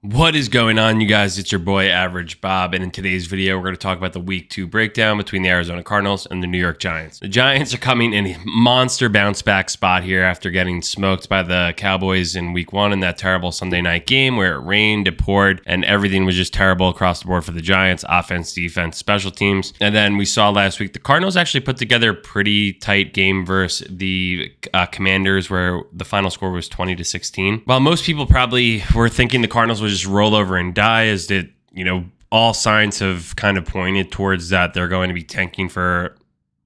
What is going on, you guys? It's your boy Average Bob, and in today's video, we're going to talk about the Week 2 breakdown between the Arizona Cardinals and the New York Giants. The Giants are coming in a monster bounce-back spot here after getting smoked by the Cowboys in Week 1 in that terrible Sunday night game where it rained, it poured, and everything was just terrible across the board for the Giants, offense, defense, special teams. And then we saw last week the Cardinals actually put together a pretty tight game versus the Commanders where the final score was 20-16. While most people probably were thinking the Cardinals would just roll over and die, as did, all signs have kind of pointed towards that they're going to be tanking for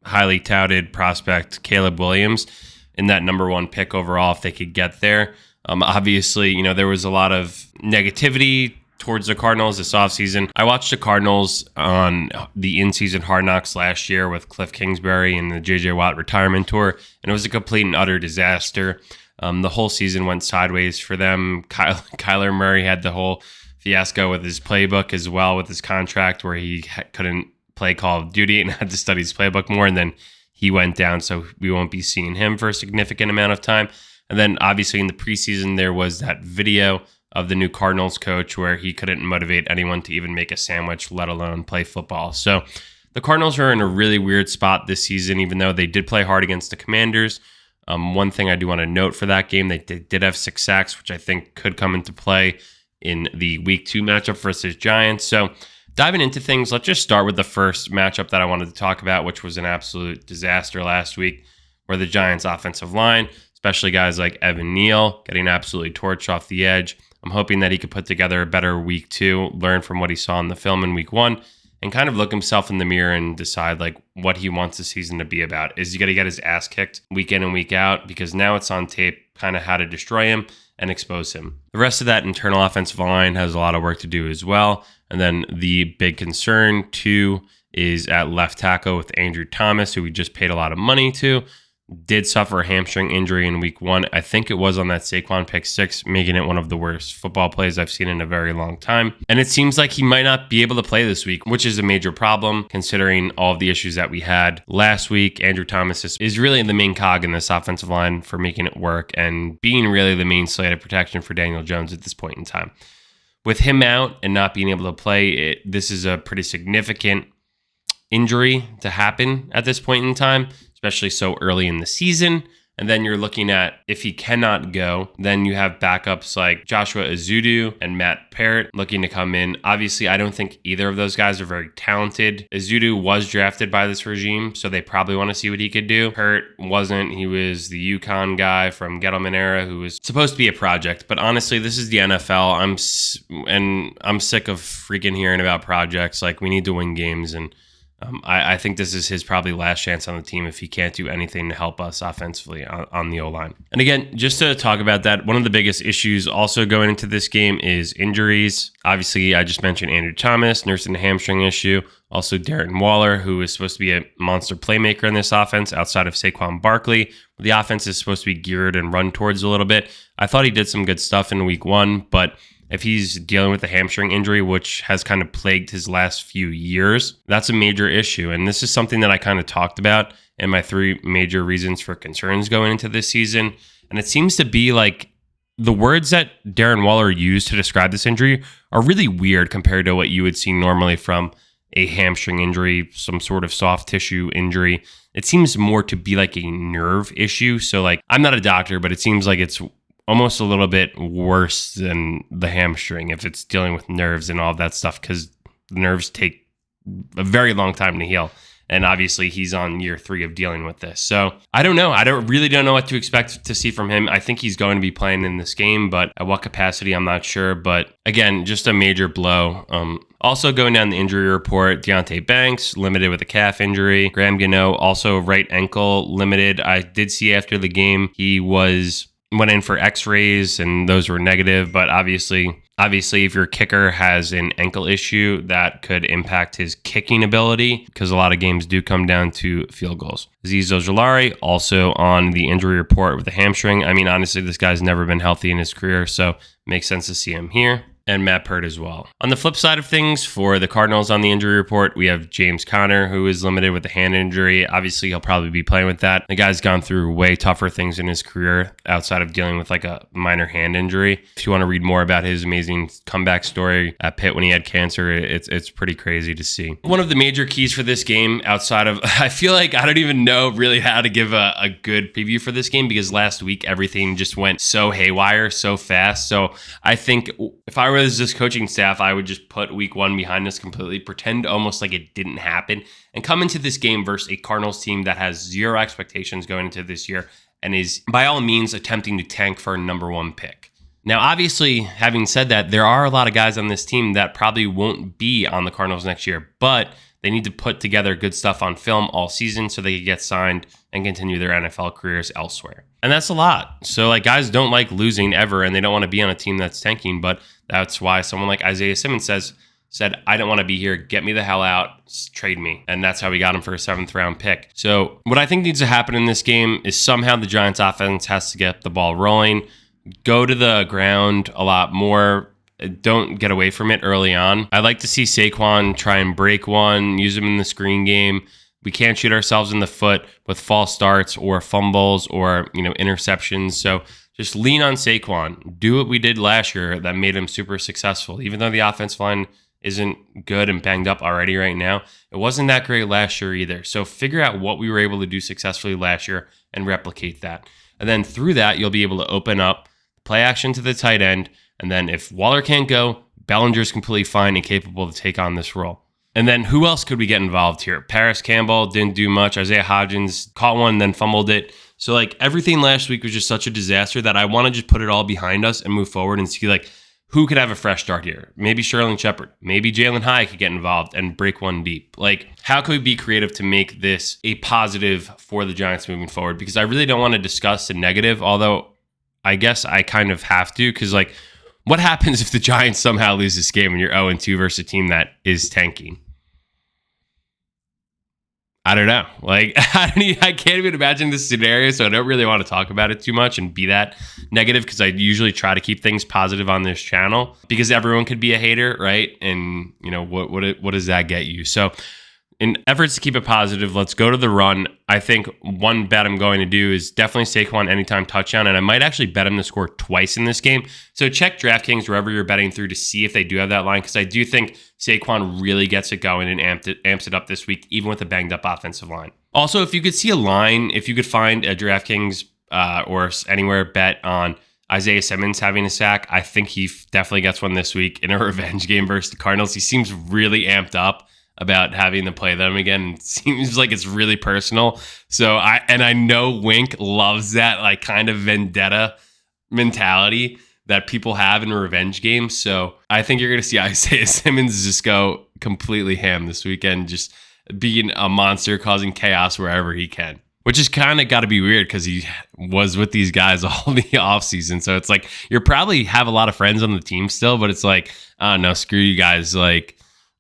highly touted prospect Caleb Williams in that number 1 pick overall if they could get there. Obviously, there was a lot of negativity towards the Cardinals this offseason. I watched the Cardinals on the in-season Hard Knocks last year with Cliff Kingsbury and the J.J. Watt retirement tour, and it was a complete and utter disaster. The whole season went sideways for them. Kyler Murray had the whole fiasco with his playbook as well with his contract where he couldn't play Call of Duty and had to study his playbook more, and then he went down, so we won't be seeing him for a significant amount of time. And then obviously in the preseason, there was that video of the new Cardinals coach where he couldn't motivate anyone to even make a sandwich, let alone play football. So the Cardinals are in a really weird spot this season, even though they did play hard against the Commanders. One thing I do want to note for that game, they did have 6 sacks, which I think could come into play in the Week 2 matchup versus Giants. So diving into things, let's just start with the first matchup that I wanted to talk about, which was an absolute disaster last week, where the Giants' offensive line, especially guys like Evan Neal, getting absolutely torched off the edge. I'm hoping that he could put together a better Week 2, learn from what he saw in the film in Week 1, and kind of look himself in the mirror and decide what he wants the season to be about. Is he going to get his ass kicked week in and week out? Because now it's on tape kind of how to destroy him and expose him. The rest of that internal offensive line has a lot of work to do as well. And then the big concern too is at left tackle with Andrew Thomas, who we just paid a lot of money to. Did suffer a hamstring injury in Week 1. I think it was on that Saquon pick 6, making it one of the worst football plays I've seen in a very long time. And it seems like he might not be able to play this week, which is a major problem considering all of the issues that we had last week. Andrew Thomas is really the main cog in this offensive line for making it work and being really the main slate of protection for Daniel Jones at this point in time. With him out and not being able to play, this is a pretty significant injury to happen at this point in time, especially so early in the season. And then you're looking at, if he cannot go, then you have backups like Joshua Ezeudu and Matt Parrott looking to come in. Obviously, I don't think either of those guys are very talented. Ezeudu was drafted by this regime, so they probably want to see what he could do. Parrott wasn't. He was the UConn guy from Gettleman era who was supposed to be a project. But honestly, this is the NFL. I'm sick of freaking hearing about projects. We need to win games, and I think this is his probably last chance on the team if he can't do anything to help us offensively on the O-line. And again, just to talk about that, one of the biggest issues also going into this game is injuries. Obviously, I just mentioned Andrew Thomas, nursing a hamstring issue. Also, Darren Waller, who is supposed to be a monster playmaker in this offense outside of Saquon Barkley. The offense is supposed to be geared and run towards a little bit. I thought he did some good stuff in Week 1, but if he's dealing with a hamstring injury, which has kind of plagued his last few years, that's a major issue. And this is something that I kind of talked about in my 3 major reasons for concerns going into this season. And it seems to be the words that Darren Waller used to describe this injury are really weird compared to what you would see normally from a hamstring injury, some sort of soft tissue injury. It seems more to be like a nerve issue. So I'm not a doctor, but it seems like it's almost a little bit worse than the hamstring if it's dealing with nerves and all of that stuff, because nerves take a very long time to heal. And obviously he's on year 3 of dealing with this. So I don't know. I really don't know what to expect to see from him. I think he's going to be playing in this game, but at what capacity, I'm not sure. But again, just a major blow. Also going down the injury report, Deonte Banks, limited with a calf injury. Graham Gano, also right ankle, limited. I did see after the game, he went in for x-rays and those were negative, but obviously if your kicker has an ankle issue, that could impact his kicking ability because a lot of games do come down to field goals. Azeez Ojulari also on the injury report with a hamstring. I mean, honestly, this guy's never been healthy in his career, so it makes sense to see him here. and Matt Pert as well. On the flip side of things, for the Cardinals on the injury report, we have James Conner, who is limited with a hand injury. Obviously, he'll probably be playing with that. The guy's gone through way tougher things in his career outside of dealing with like a minor hand injury. If you want to read more about his amazing comeback story at Pitt when he had cancer, it's pretty crazy to see. One of the major keys for this game outside of, I feel like I don't even know really how to give a good preview for this game because last week everything just went so haywire so fast. So I think if I was this coaching staff, I would just put week 1 behind us completely, pretend almost like it didn't happen, and come into this game versus a Cardinals team that has zero expectations going into this year and is by all means attempting to tank for a #1 pick. Now, obviously, having said that, there are a lot of guys on this team that probably won't be on the Cardinals next year, but they need to put together good stuff on film all season so they can get signed and continue their NFL careers elsewhere. And that's a lot. So, like, guys don't like losing ever, and they don't want to be on a team that's tanking, but that's why someone like Isaiah Simmons said, I don't want to be here. Get me the hell out. Trade me. And that's how we got him for a 7th round pick. So what I think needs to happen in this game is somehow the Giants offense has to get the ball rolling, go to the ground a lot more. Don't get away from it early on. I'd like to see Saquon try and break one, use him in the screen game. We can't shoot ourselves in the foot with false starts or fumbles or, interceptions. So just lean on Saquon. Do what we did last year that made him super successful. Even though the offensive line isn't good and banged up already right now, it wasn't that great last year either. So figure out what we were able to do successfully last year and replicate that. And then through that, you'll be able to open up play action to the tight end. And then if Waller can't go, Bellinger's completely fine and capable to take on this role. And then who else could we get involved here? Paris Campbell didn't do much. Isaiah Hodgins caught one, then fumbled it. So like everything last week was just such a disaster that I want to just put it all behind us and move forward and see like who could have a fresh start here. Maybe Sterling Shepard. Maybe Jalen High could get involved and break one deep. Like how could we be creative to make this a positive for the Giants moving forward? Because I really don't want to discuss the negative, although I guess I kind of have to because like what happens if the Giants somehow lose this game and you're 0-2 versus a team that is tanking? I don't know. Like, I can't even imagine this scenario, so I don't really want to talk about it too much and be that negative because I usually try to keep things positive on this channel because everyone could be a hater, right? And, what does that get you? So in efforts to keep it positive, let's go to the run. I think one bet I'm going to do is definitely Saquon anytime touchdown, and I might actually bet him to score twice in this game. So check DraftKings wherever you're betting through to see if they do have that line, because I do think Saquon really gets it going and amps it up this week, even with a banged-up offensive line. Also, if you could see a line, if you could find a DraftKings or anywhere bet on Isaiah Simmons having a sack, I think he definitely gets one this week in a revenge game versus the Cardinals. He seems really amped up about having to play them again. It seems like it's really personal. So I know Wink loves that like kind of vendetta mentality that people have in revenge games. So I think you're going to see Isaiah Simmons just go completely ham this weekend, just being a monster, causing chaos wherever he can. Which is kind of got to be weird because he was with these guys all the offseason. So it's like you probably have a lot of friends on the team still, but it's like, oh no, screw you guys. Like,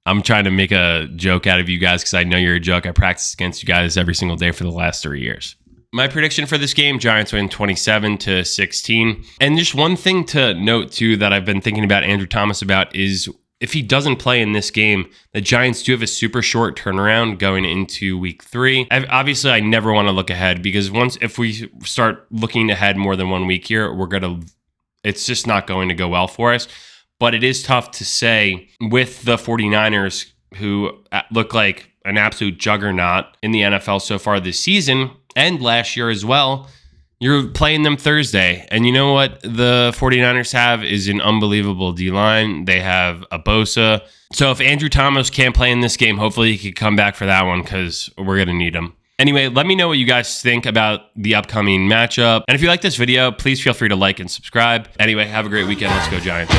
I'm trying to make a joke out of you guys because I know you're a joke. I practice against you guys every single day for the last 3 years. My prediction for this game, Giants win 27-16. And just one thing to note, too, that I've been thinking about Andrew Thomas about is if he doesn't play in this game, the Giants do have a super short turnaround going into week 3. Obviously, I never want to look ahead because if we start looking ahead more than 1 week here, it's just not going to go well for us. But it is tough to say with the 49ers, who look like an absolute juggernaut in the NFL so far this season and last year as well. You're playing them Thursday. And you know what the 49ers have is an unbelievable D-line. They have a Bosa. So if Andrew Thomas can't play in this game, hopefully he could come back for that one because we're going to need him. Anyway, let me know what you guys think about the upcoming matchup. And if you like this video, please feel free to like and subscribe. Anyway, have a great weekend. Let's go Giants.